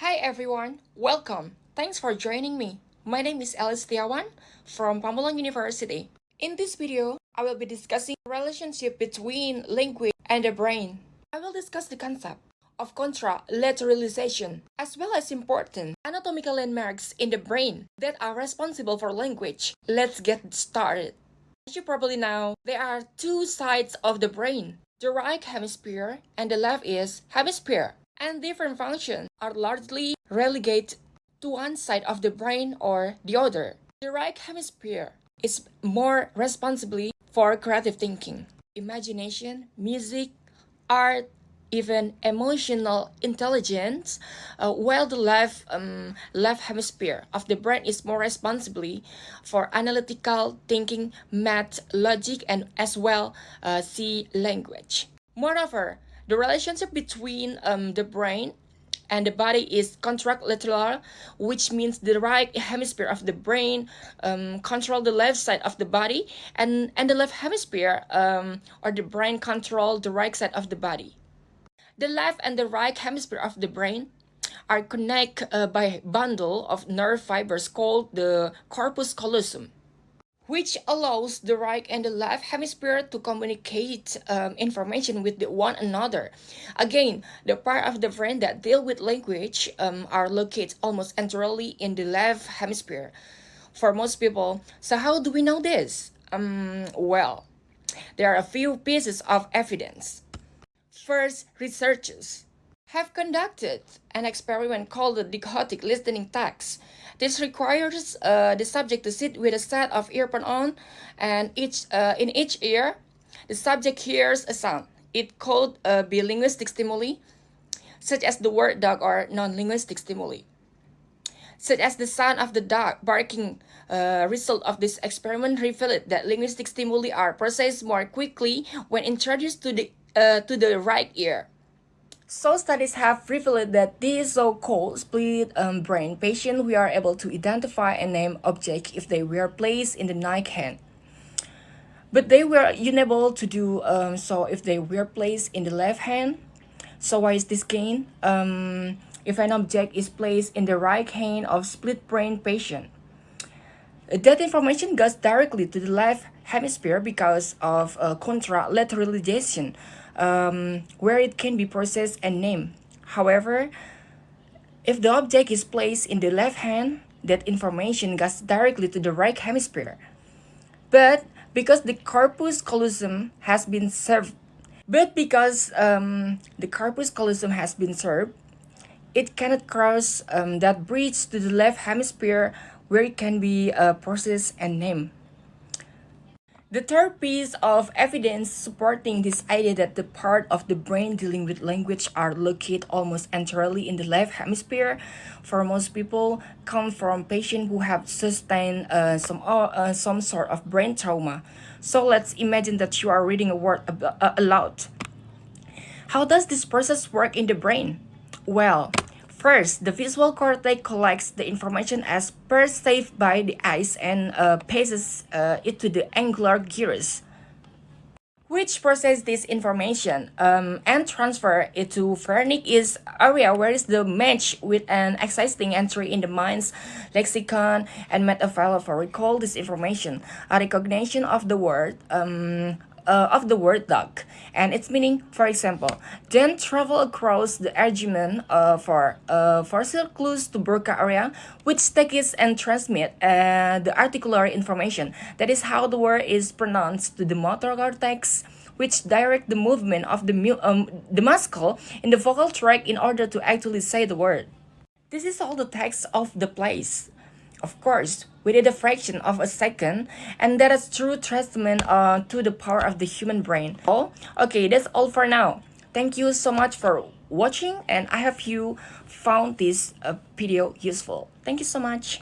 Hi everyone, welcome. Thanks for joining me. My name is Alice Tiawan from Pamulang University. In this video, I will be discussing the relationship between language and the brain. I will discuss the concept of contralateralization as well as important anatomical landmarks in the brain that are responsible for language. Let's get started. As you probably know, there are two sides of the brain, the right hemisphere and the left hemisphere, and different functions are largely relegated to one side of the brain or the other. The right hemisphere is more responsibly for creative thinking, imagination, music, art, even emotional intelligence, while the left hemisphere of the brain is more responsibly for analytical thinking, math, logic, and as well see language. Moreover, the relationship between the brain and the body is contralateral, which means the right hemisphere of the brain control the left side of the body, and the left hemisphere or the brain control the right side of the body. The left and the right hemisphere of the brain are connected by a bundle of nerve fibers called the corpus callosum, which allows the right and the left hemisphere to communicate information with one another. Again, the part of the brain that deal with language are located almost entirely in the left hemisphere for most people. So how do we know this? Well, there are a few pieces of evidence. First, researchers have conducted an experiment called the dichotic listening test. This requires the subject to sit with a set of earphones on, and in each ear, the subject hears a sound. It could be linguistic stimuli, such as the word dog, or non-linguistic stimuli, such as the sound of the dog barking. Result of this experiment revealed that linguistic stimuli are processed more quickly when introduced to the right ear. So studies have revealed that these so-called split brain patients were able to identify and name objects if they were placed in the right hand. But they were unable to do so if they were placed in the left hand. So why is this gain? If an object is placed in the right hand of split brain patient, that information goes directly to the left hemisphere because of contralateralization, where it can be processed and named. However, if the object is placed in the left hand, that information goes directly to the right hemisphere. But because the corpus callosum has been served, it cannot cross that bridge to the left hemisphere where it can be processed and named. The third piece of evidence supporting this idea that the part of the brain dealing with language are located almost entirely in the left hemisphere for most people come from patients who have sustained some sort of brain trauma. So let's imagine that you are reading a word aloud. How does this process work in the brain? Well, first, the visual cortex collects the information as perceived by the eyes and passes it to the angular gyrus, which process this information and transfer it to phrenic is area where is the match with an existing entry in the mind's lexicon and made available for recall this information, a recognition of the word dog and its meaning. For example, then travel across the argument for clues to Burka area, which takes and transmit the articulatory information. That is how the word is pronounced to the motor cortex, which direct the movement of the muscle in the vocal tract in order to actually say the word. This is all the text of the place. Of course, within a fraction of a second, and that is true testament to the power of the human brain. Okay, that's all for now. Thank you so much for watching, and I hope you found this video useful. Thank you so much.